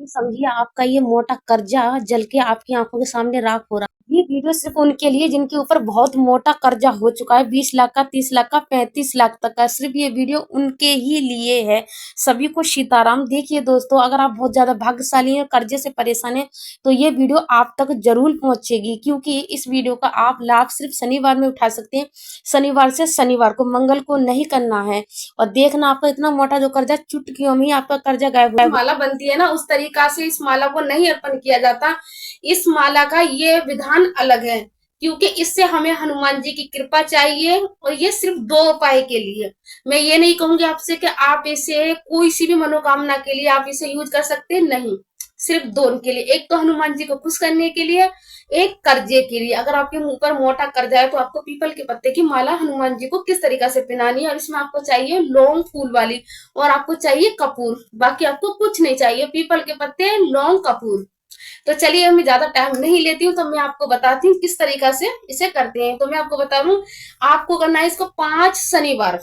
समझिए आपका ये मोटा कर्जा जल के आपकी आंखों के सामने राख हो रहा है। ये वीडियो सिर्फ उनके लिए जिनके ऊपर बहुत मोटा कर्जा हो चुका है, 20 लाख का, 30 लाख का, 35 लाख तक का। सिर्फ ये वीडियो उनके ही लिए है। सभी को सीताराम। देखिए दोस्तों, अगर आप बहुत ज्यादा भाग्यशाली हैं, कर्जे से परेशान हैं, तो ये वीडियो आप तक जरूर पहुंचेगी, क्योंकि इस वीडियो का आप लाभ सिर्फ शनिवार में उठा सकते हैं। शनिवार से शनिवार को, मंगल को नहीं करना है। और देखना, आपका इतना मोटा जो कर्जा, चुटकियों में ही आपका कर्जा गायब हो। माला बनती है ना, उस तरीका से इस माला को नहीं अर्पण किया जाता। इस माला का ये विधान अलग है, क्योंकि इससे हमें हनुमान जी की कृपा चाहिए, और ये सिर्फ 2 उपाय के लिए। मैं ये नहीं कहूंगी आपसे कि आप इसे कोई सी भी मनोकामना के लिए आप इसे यूज कर सकते हैं, नहीं। सिर्फ 2 के लिए, एक तो हनुमान जी को खुश करने के लिए, एक कर्जे के लिए। अगर आपके मुंह पर मोटा कर्जा है तो आपको पीपल के पत्ते की माला हनुमान जी को किस तरीका से पहनानी है, और इसमें आपको चाहिए लौंग फूल वाली, और आपको चाहिए कपूर। बाकी आपको कुछ नहीं चाहिए, पीपल के पत्ते, लौंग, कपूर। तो चलिए, मैं ज्यादा टाइम नहीं लेती हूँ, तो मैं आपको बताती हूँ किस तरीका से इसे करते हैं। तो मैं आपको बता दूं, आपको करना है इसको 5 शनिवार।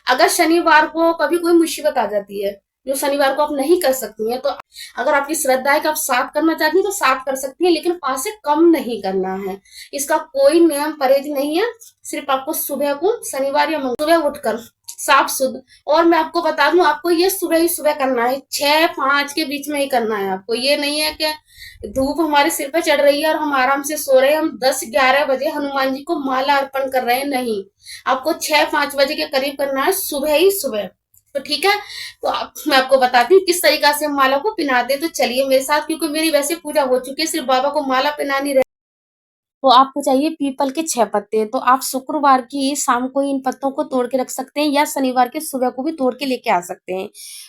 अगर शनिवार को कभी कोई मुसीबत आ जाती है जो शनिवार को आप नहीं कर सकती हैं, तो अगर आपकी श्रद्धा है कि आप 7 करना चाहती हैं तो 7 कर सकती हैं, लेकिन 5 से कम नहीं करना है। इसका कोई नियम परहेज नहीं है। सिर्फ आपको सुबह को, शनिवार या सुबह उठकर साफ शुद्ध, और मैं आपको बता दूं, आपको ये सुबह ही सुबह करना है, 6-5 के बीच में ही करना है आपको। ये नहीं है कि धूप हमारे सिर पे चढ़ रही है और हम आराम से सो रहे हैं, हम 10-11 बजे हनुमान जी को माला अर्पण कर रहे हैं, नहीं। आपको 6-5 बजे के करीब करना है, सुबह ही सुबह। तो ठीक है। तो मैं आपको बताती हूँ किस तरीका से हम माला को पहनाते हैं। तो चलिए मेरे साथ, क्योंकि मेरी वैसे पूजा हो चुकी है, सिर्फ बाबा को माला पहनानी रहे। तो आपको चाहिए पीपल के 6 पत्ते। तो आप शुक्रवार की शाम को इन पत्तों को तोड़ के रख सकते हैं, या शनिवार के सुबह को भी तोड़ के लेके आ सकते हैं।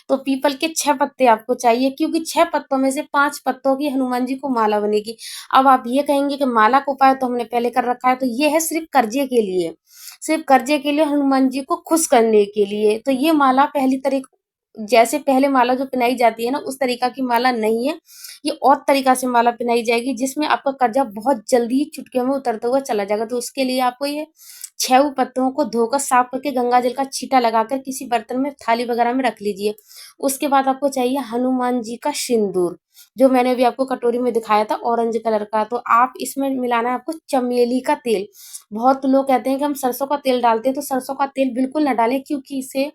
तो पीपल के 6 पत्ते आपको चाहिए, क्योंकि 6 पत्तों में से 5 पत्तों की हनुमान जी को माला बनेगी। अब आप ये कहेंगे कि माला का उपाय तो हमने पहले कर रखा है, तो ये है सिर्फ कर्जे के लिए। सिर्फ कर्जे के लिए, हनुमान जी को खुश करने के लिए। तो ये माला पहली तरीक जैसे पहले माला जो पहनाई जाती है ना, उस तरीका की माला नहीं है। ये और तरीका से माला पहनाई जाएगी, जिसमें आपका कर्जा बहुत जल्दी ही चुटकियों में उतरता हुआ चला जाएगा। तो उसके लिए आपको ये 6 पत्तों को धोकर साफ करके गंगा जल का छींटा लगाकर किसी बर्तन में, थाली वगैरह में रख लीजिए। उसके बाद आपको चाहिए हनुमान जी का सिंदूर, जो मैंने अभी आपको कटोरी में दिखाया था, ऑरेंज कलर का। तो आप इसमें मिलाना है आपको चमेली का तेल। बहुत लोग कहते हैं कि हम सरसों का तेल डालते हैं, तो सरसों का तेल बिल्कुल ना डालें, क्योंकि इसे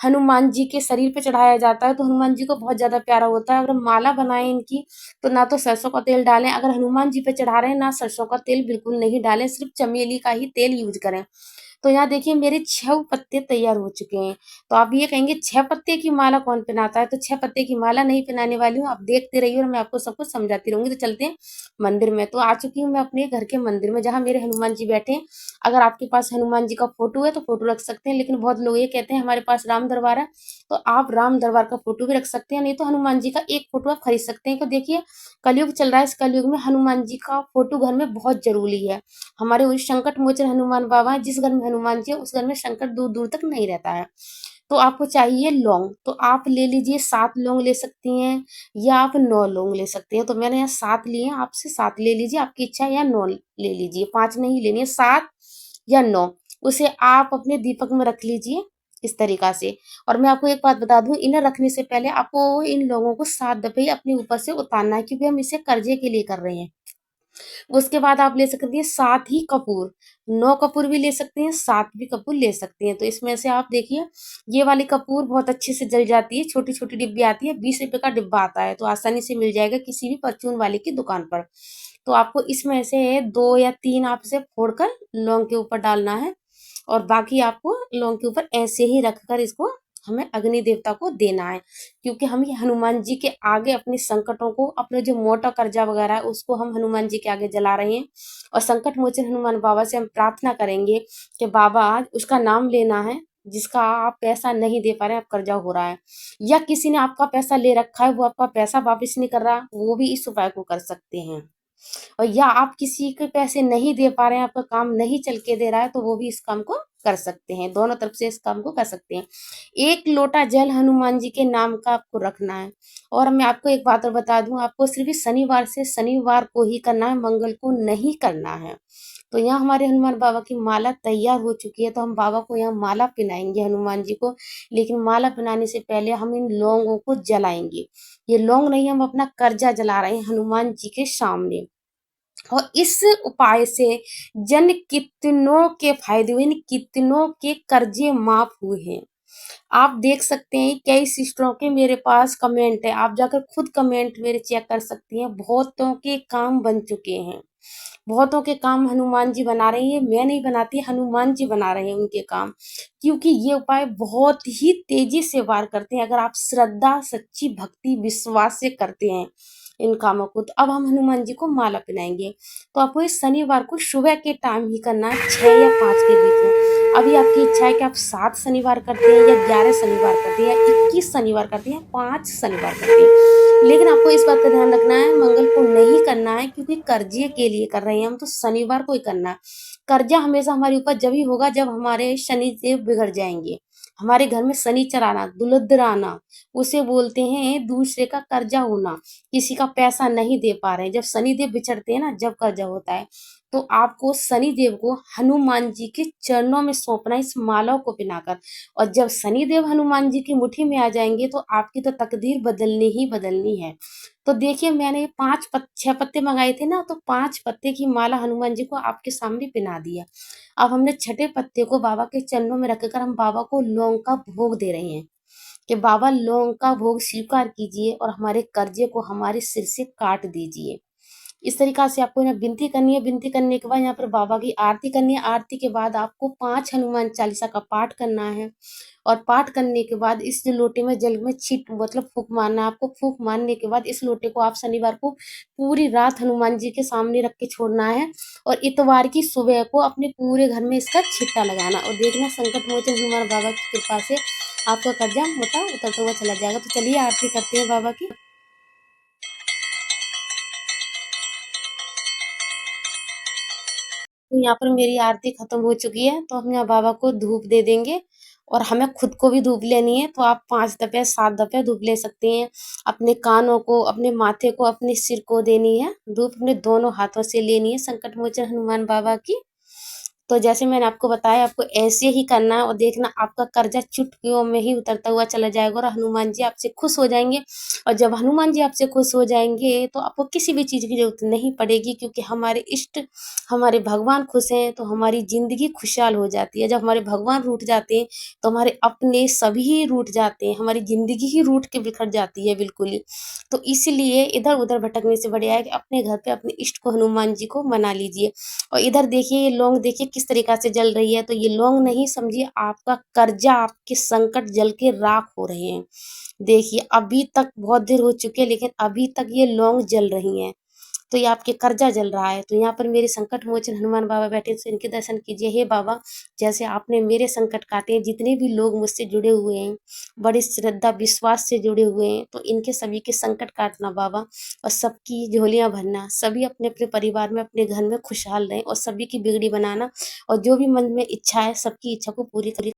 हनुमान जी के शरीर पे चढ़ाया जाता है, तो हनुमान जी को बहुत ज्यादा प्यारा होता है। अगर माला बनाए इनकी, तो ना तो सरसों का तेल डालें। अगर हनुमान जी पे चढ़ा रहे हैं, ना सरसों का तेल बिल्कुल नहीं डालें, सिर्फ चमेली का ही तेल यूज करें। तो यहाँ देखिए मेरे 6 पत्ते तैयार हो चुके हैं। तो आप ये कहेंगे 6 पत्ते की माला कौन पहनाता है, तो 6 पत्ते की माला नहीं पहनाने वाली हूँ, आप देखते रहिए और मैं आपको सब कुछ समझाती रहूंगी। तो चलते हैं मंदिर में। तो आ चुकी हूँ मैं अपने घर के मंदिर में, जहाँ मेरे हनुमान जी बैठे हैं। अगर आपके पास हनुमान जी का फोटो है तो फोटो रख सकते हैं, लेकिन बहुत लोग ये कहते हैं हमारे पास राम दरबार है, तो आप राम दरबार का फोटो भी रख सकते हैं, नहीं तो हनुमान जी का एक फोटो आप खरीद सकते हैं। तो देखिए कलयुग चल रहा है, इस कलयुग में हनुमान जी का फोटो घर में बहुत जरूरी है। हमारे वही संकट मोचन हनुमान बाबा हैं, जिस घर में हनुमान जी है उस घर में संकट दूर दूर तक नहीं रहता है। तो आपको चाहिए लौंग, तो आप ले लीजिए 7 लौंग ले सकती हैं, या आप 9 लौंग ले सकते हैं। तो मैंने यहाँ 7 लिए हैं, आपसे 7 ले लीजिए, आपकी इच्छा है, या 9 ले लीजिए, 5 नहीं लेनी है, 7 या 9। उसे आप अपने दीपक में रख लीजिए इस तरीका से। और मैं आपको एक बात बता दूं, इन्हें रखने से पहले आपको इन लोगों को 7 दफे ही अपने ऊपर से उतारना है, क्योंकि हम इसे कर्जे के लिए कर रहे हैं। उसके बाद आप ले सकती हैं 7 ही कपूर, 9 कपूर भी ले सकते हैं, 7 भी कपूर ले सकते हैं। तो इसमें से आप देखिए, ये वाली कपूर बहुत अच्छे से जल जाती है, छोटी छोटी डिब्बी आती है, 20 रुपए का डिब्बा आता है, तो आसानी से मिल जाएगा किसी भी परचून वाले की दुकान पर। तो आपको इसमें से 2 या 3 आप इसे फोड़कर लौंग के ऊपर डालना है, और बाकी आपको लौंग के ऊपर ऐसे ही रखकर इसको हमें अग्नि देवता को देना है, क्योंकि हम ये हनुमान जी के आगे अपने संकटों को, अपने जो मोटा कर्जा वगैरह है उसको हम हनुमान जी के आगे जला रहे हैं। और संकट मोचन हनुमान बाबा से हम प्रार्थना करेंगे कि बाबा आज उसका नाम लेना है, जिसका आप पैसा नहीं दे पा रहे हैं, आप कर्जा हो रहा है, या किसी ने आपका पैसा ले रखा है वो आपका पैसा वापस नहीं कर रहा, वो भी इस उपाय को कर सकते हैं। और या आप किसी के पैसे नहीं दे पा रहे हैं, आपका काम नहीं चल के दे रहा है, तो वो भी इस काम को कर सकते हैं। दोनों तरफ से इस काम को कर सकते हैं। 1 लोटा जल हनुमान जी के नाम का आपको रखना है। और मैं आपको एक बात और बता दूं, आपको सिर्फ शनिवार से शनिवार को ही करना है, मंगल को नहीं करना है। तो यहाँ हमारे हनुमान बाबा की माला तैयार हो चुकी है, तो हम बाबा को यहाँ माला पहनाएंगे हनुमान जी को। लेकिन माला पहनाने से पहले हम इन लौंगों को जलाएंगे। ये लौंग नहीं, हम अपना कर्जा जला रहे हैं हनुमान जी के सामने। और इस उपाय से जन कितनों के फायदे हुए, कितनों के कर्जे माफ हुए हैं। आप देख सकते हैं कई सिस्टरों के मेरे पास कमेंट है, आप जाकर खुद कमेंट मेरे चेक कर सकती हैं। बहुतों के काम बन चुके हैं, बहुतों के काम हनुमान जी बना रही है। मैं नहीं बनाती, हनुमान जी बना रहे हैं उनके काम, क्योंकि ये उपाय बहुत ही तेजी से वार करते हैं। अगर आप श्रद्धा, सच्ची भक्ति, विश्वास से करते हैं इन कामों को। तो अब हम हनुमान जी को माला पहनाएंगे। तो आपको इस शनिवार को सुबह के टाइम ही करना है, 6 या 5 के बीच में। अभी आपकी इच्छा है कि आप 7 शनिवार करते हैं, या 11 शनिवार करते हैं, या 21 शनिवार करते हैं, 5 शनिवार करते हैं। लेकिन आपको इस बात का ध्यान रखना है, मंगल को नहीं करना है, क्योंकि कर्जे के लिए कर रहे हैं हम, तो शनिवार को ही करना है। कर्जा हमेशा हमारे ऊपर जब ही होगा जब हमारे शनि देव बिगड़ जाएंगे। हमारे घर में शनिचर आना, दुलद्र आना, उसे बोलते हैं दूसरे का कर्जा होना। किसी का पैसा नहीं दे पा रहे हैं, जब शनिदेव बिछड़ते हैं ना, जब कर्जा होता है। तो आपको शनिदेव को हनुमान जी के चरणों में सौंपना है, इस माला को पहनाकर। और जब शनिदेव हनुमान जी की मुट्ठी में आ जाएंगे तो आपकी तो तकदीर बदलनी ही बदलनी है। तो देखिए, मैंने 6 पत्ते मंगाए थे ना, तो 5 पत्ते की माला हनुमान जी को आपके सामने पहना दिया। अब हमने छठे पत्ते को बाबा के चरणों में रखकर हम बाबा को लौंग का भोग दे रहे हैं, कि बाबा लौंग का भोग स्वीकार कीजिए और हमारे कर्जे को हमारे सिर से काट दीजिए। इस तरीका से आपको ना विनती करनी है। विनती करने के बाद यहाँ पर बाबा की आरती करनी है। आरती के बाद आपको 5 हनुमान चालीसा का पाठ करना है। और पाठ करने के बाद इस लोटे में जल में छींट मतलब फूंक मारना है आपको। फूंक मारने के बाद इस लोटे को आप शनिवार को पूरी रात हनुमान जी के सामने रख के छोड़ना है। और इतवार की सुबह को अपने पूरे घर में इसका छिट्टा लगाना, और देखना संकट मोचन हनुमान बाबा की कृपा से आपका कर्जा मोटा उतरता हुआ चला जाएगा। तो चलिए आरती करते हैं बाबा की। तो यहाँ पर मेरी आरती खत्म हो चुकी है, तो हम यहाँ बाबा को धूप दे देंगे। और हमें खुद को भी धूप लेनी है, तो आप 5 दफे 7 दफे धूप ले सकती हैं। अपने कानों को, अपने माथे को, अपने सिर को देनी है धूप, अपने दोनों हाथों से लेनी है संकट मोचन हनुमान बाबा की। तो जैसे मैंने आपको बताया, आपको ऐसे ही करना है, और देखना आपका कर्जा चुटकियों में ही उतरता हुआ चला जाएगा, और हनुमान जी आपसे खुश हो जाएंगे। और जब हनुमान जी आपसे खुश हो जाएंगे तो आपको किसी भी चीज़ की जरूरत नहीं पड़ेगी, क्योंकि हमारे इष्ट, हमारे भगवान खुश हैं तो हमारी जिंदगी खुशहाल हो जाती है। जब हमारे भगवान रूठ जाते हैं तो हमारे अपने सभी रूठ जाते हैं, हमारी जिंदगी ही रूठ के बिखर जाती है बिल्कुल ही। तो इसलिए इधर उधर भटकने से बढ़िया है कि अपने घर पे अपने इष्ट को, हनुमान जी को मना लीजिए। और इधर देखिए, ये लौंग देखिए किस तरीका से जल रही है। तो ये लौंग नहीं, समझिए आपका कर्जा, आपके संकट जल के राख हो रहे हैं। देखिए, अभी तक बहुत देर हो चुकी है, लेकिन अभी तक ये लौंग जल रही हैं। तो ये आपके कर्जा जल रहा है। तो यहाँ पर मेरे संकट मोचन हनुमान बाबा बैठे, तो इनके दर्शन कीजिए। हे बाबा, जैसे आपने मेरे संकट काटे हैं, जितने भी लोग मुझसे जुड़े हुए हैं, बड़ी श्रद्धा विश्वास से जुड़े हुए हैं, तो इनके सभी के संकट काटना बाबा, और सबकी झोलियां भरना। सभी अपने अपने परिवार में, अपने घर में खुशहाल रहें, और सभी की बिगड़ी बनाना। और जो भी मन में इच्छा है, सबकी इच्छा को पूरी करी।